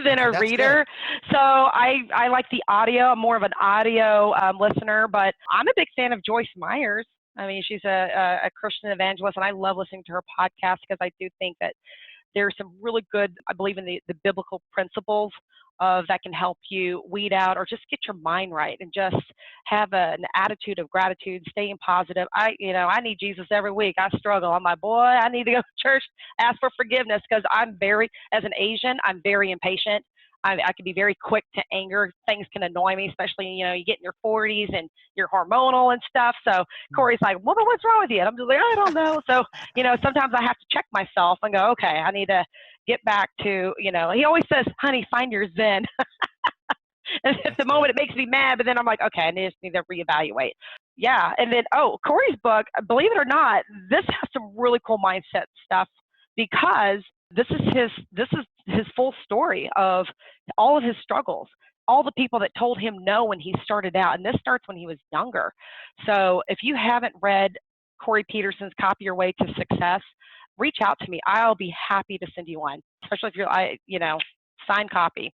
than a reader. Good. So I like the audio. I'm more of an audio listener, but I'm a big fan of Joyce Myers. I mean, she's a Christian evangelist, and I love listening to her podcast, because I do think that there's some really good, I believe in the biblical principles that can help you weed out or just get your mind right, and just have an attitude of gratitude, staying positive. I need Jesus every week. I struggle. I'm like, boy, I need to go to church, ask for forgiveness, because as an Asian, I'm very impatient. I can be very quick to anger. Things can annoy me, especially, you get in your 40s and you're hormonal and stuff. So Cory's like, well, what's wrong with you? And I'm just like, I don't know. So, sometimes I have to check myself and go, okay, I need to get back to, he always says, honey, find your zen. And at the moment it makes me mad, but then I'm like, okay, I just need to reevaluate. Yeah. And then, Cory's book, believe it or not, this has some really cool mindset stuff, because this is his full story of all of his struggles, all the people that told him no when he started out. And this starts when he was younger. So if you haven't read Cory Peterson's Copy Your Way to Success, reach out to me. I'll be happy to send you one, especially if you're, signed copy.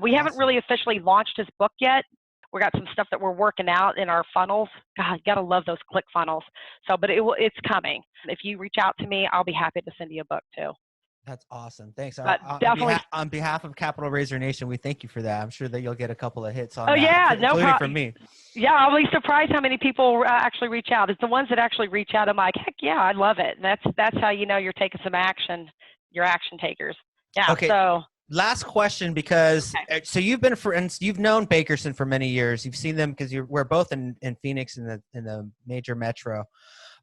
We haven't really officially launched his book yet. We got some stuff that we're working out in our funnels. God, you gotta love those click funnels. So, but it's coming. If you reach out to me, I'll be happy to send you a book too. That's awesome. Thanks. Definitely. On behalf of Capital Raiser Nation, we thank you for that. I'm sure that you'll get a couple of hits on that. Yeah, no problem. From me. Yeah, I'll be surprised how many people actually reach out. It's the ones that actually reach out. I'm like, heck yeah, I love it. And that's how you know you're taking some action. You're action takers. Yeah. Okay. So last question, because so you've been friends, you've known Bakerson for many years. You've seen them because we're both in Phoenix in the major metro.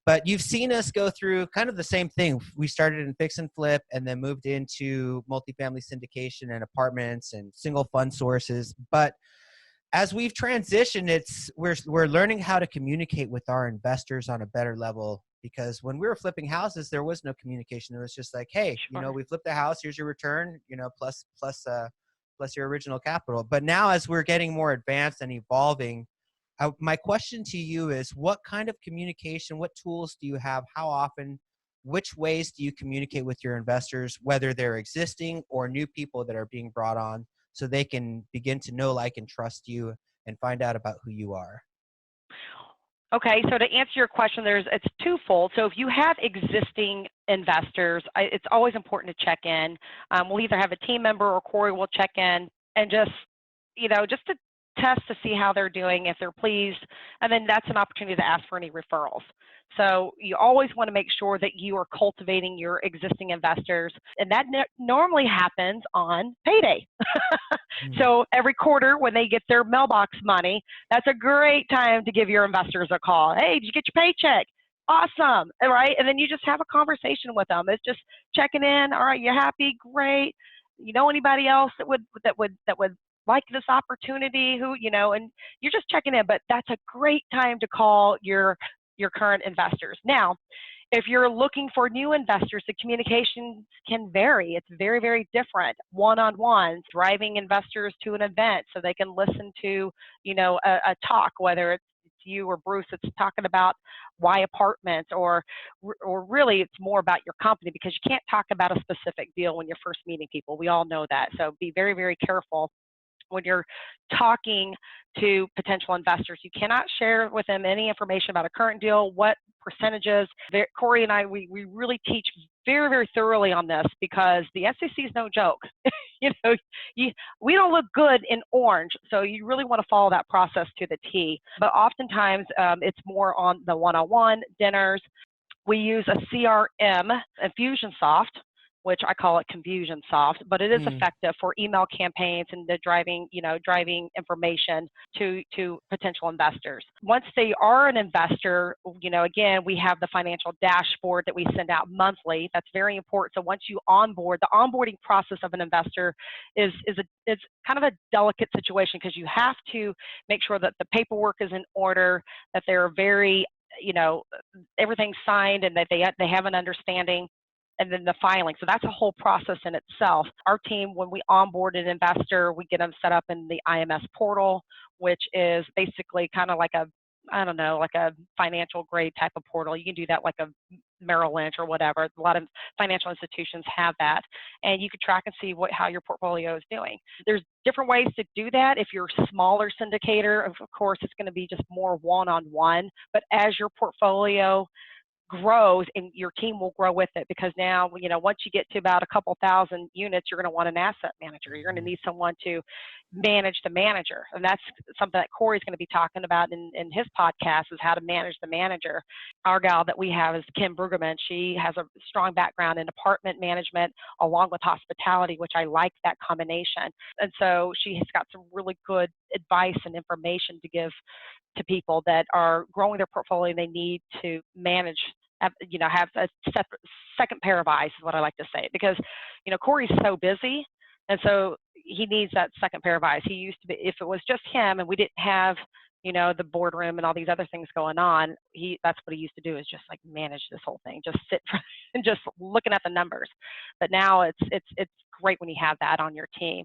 But you've seen us go through kind of the same thing. We started in fix and flip, and then moved into multifamily syndication and apartments and single fund sources. But as we've transitioned, we're learning how to communicate with our investors on a better level. Because when we were flipping houses, there was no communication. It was just like, hey, we flipped the house. Here's your return. Plus your original capital. But now, as we're getting more advanced and evolving, my question to you is, what kind of communication, what tools do you have? How often, which ways do you communicate with your investors, whether they're existing or new people that are being brought on, so they can begin to know, like, and trust you and find out about who you are? Okay, so to answer your question, it's twofold. So if you have existing investors, it's always important to check in. We'll either have a team member or Cory will check in and just to test to see how they're doing, if they're pleased, and then that's an opportunity to ask for any referrals. So you always want to make sure that you are cultivating your existing investors, and that normally happens on payday. So every quarter when they get their mailbox money, that's a great time to give your investors a call. Hey, did you get your paycheck? Awesome, right? And then you just have a conversation with them. It's just checking in. All right, you happy? Great. You know anybody else that would like this opportunity? Who, and you're just checking in. But that's a great time to call your current investors. Now, if you're looking for new investors, the communications can vary. It's very, very different. One-on-ones, driving investors to an event so they can listen to, a talk, whether it's you or Bruce that's talking about why apartments, or really it's more about your company, because you can't talk about a specific deal when you're first meeting people. We all know that. So be very, very careful when you're talking to potential investors. You cannot share with them any information about a current deal, what percentages. Cory and I, we really teach very, very thoroughly on this, because the SEC is no joke. We don't look good in orange, so you really want to follow that process to the T. But oftentimes it's more on the one-on-one dinners. We use a CRM, Infusionsoft, which I call it Confusionsoft, but it is effective for email campaigns and the driving information to potential investors. Once they are an investor, again, we have the financial dashboard that we send out monthly. That's very important. So once you onboard, the onboarding process of an investor is kind of a delicate situation, because you have to make sure that the paperwork is in order, that they're very, everything's signed, and that they have an understanding. And then the filing. So that's a whole process in itself. Our team, when we onboard an investor, we get them set up in the IMS portal, which is basically kind of like a financial grade type of portal. You can do that like a Merrill Lynch or whatever. A lot of financial institutions have that. And you can track and see how your portfolio is doing. There's different ways to do that. If you're a smaller syndicator, of course, it's going to be just more one-on-one. But as your portfolio grows, and your team will grow with it, because now, once you get to about a couple thousand units, you're going to want an asset manager. You're going to need someone to manage the manager. And that's something that Cory's going to be talking about in his podcast, is how to manage the manager. Our gal that we have is Kim Brueggemann. She has a strong background in apartment management along with hospitality, which I like that combination. And so she has got some really good advice and information to give to people that are growing their portfolio, and they need to manage, have a separate second pair of eyes, is what I like to say, because Cory's so busy, and so he needs that second pair of eyes. He used to be, if it was just him and we didn't have the boardroom and all these other things going on, that's what he used to do, is just like manage this whole thing, just sit and just looking at the numbers. But now it's great when you have that on your team.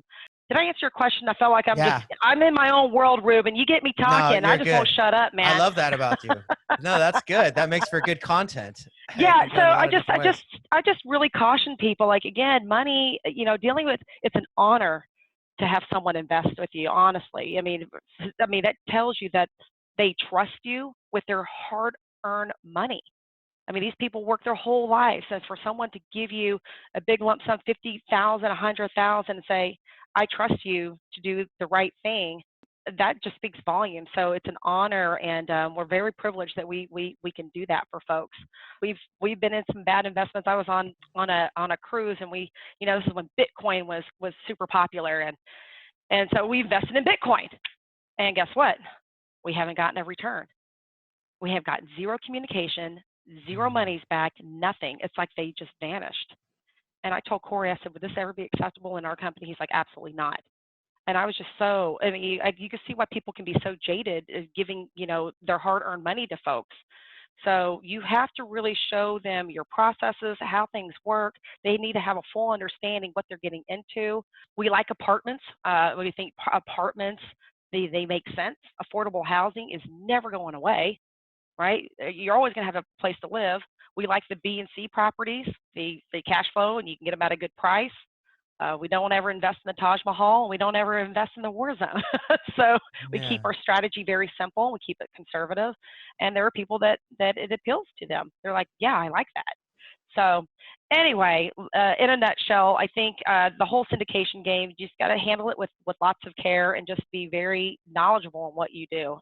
Did I answer your question? I felt like I'm in my own world, Ruben. You get me talking. No, I just won't shut up, man. I love that about you. No, that's good. That makes for good content. Yeah. So I just really caution people, like, again, money, dealing with, it's an honor to have someone invest with you, honestly. I mean, that tells you that they trust you with their hard-earned money. I mean, these people work their whole lives, and for someone to give you a big lump sum, $50,000, $100,000, and say, I trust you to do the right thing, that just speaks volumes. So it's an honor, and we're very privileged that we can do that for folks. We've been in some bad investments. I was on a cruise, and this is when Bitcoin was super popular, and so we invested in Bitcoin, and guess what? We haven't gotten a return. We have gotten zero communication, zero monies back, nothing. It's like they just vanished. And I told Cory, I said, would this ever be acceptable in our company? He's like, absolutely not. And I was just you can see why people can be so jaded, giving, their hard-earned money to folks. So you have to really show them your processes, how things work. They need to have a full understanding what they're getting into. We like apartments. We think apartments, they make sense. Affordable housing is never going away, right? You're always going to have a place to live. We like the B and C properties, the cash flow, and you can get them at a good price. We don't ever invest in the Taj Mahal, and we don't ever invest in the war zone. So we keep our strategy very simple. We keep it conservative. And there are people that it appeals to them. They're like, yeah, I like that. So anyway, in a nutshell, I think the whole syndication game, you just got to handle it with lots of care and just be very knowledgeable in what you do.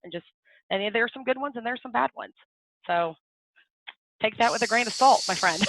And there are some good ones and there's some bad ones. So take that with a grain of salt, my friend.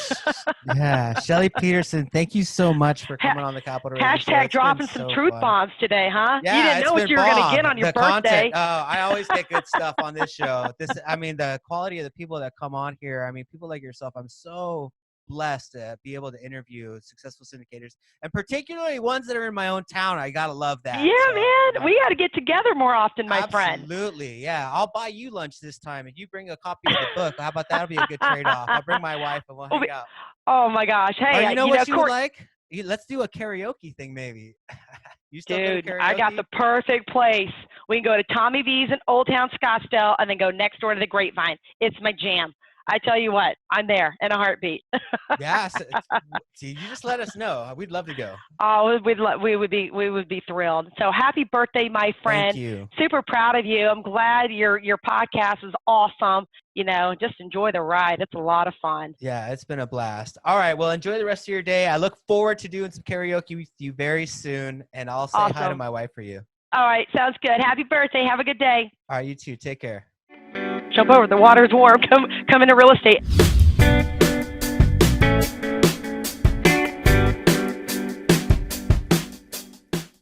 Yeah, Shelley Peterson, thank you so much for coming on the Capital Radio Show. Hashtag dropping some truth bombs today, huh? Yeah, you didn't know what you were going to get on your birthday. Content. Oh, I always get good stuff on this show. The quality of the people that come on here. I mean, people like yourself. I'm so blessed to be able to interview successful syndicators, and particularly ones that are in my own town. I gotta love that. Yeah, man, we got to get together more often, my friend. Absolutely, yeah. I'll buy you lunch this time if you bring a copy of the book. How about that'll be a good trade-off? I'll bring my wife and we'll hang out. Oh my gosh! Hey, or you know what you would like? Let's do a karaoke thing, maybe. You still do karaoke? I got the perfect place. We can go to Tommy V's in Old Town Scottsdale, and then go next door to the Grapevine. It's my jam. I tell you what, I'm there in a heartbeat. Yeah, see, you just let us know. We'd love to go. Oh, we would be thrilled. So happy birthday, my friend. Thank you. Super proud of you. I'm glad your podcast is awesome. Just enjoy the ride. It's a lot of fun. Yeah, it's been a blast. All right, well, enjoy the rest of your day. I look forward to doing some karaoke with you very soon, and I'll say hi to my wife for you. All right, sounds good. Happy birthday. Have a good day. All right, you too. Take care. Jump over. The water's warm. Come into real estate.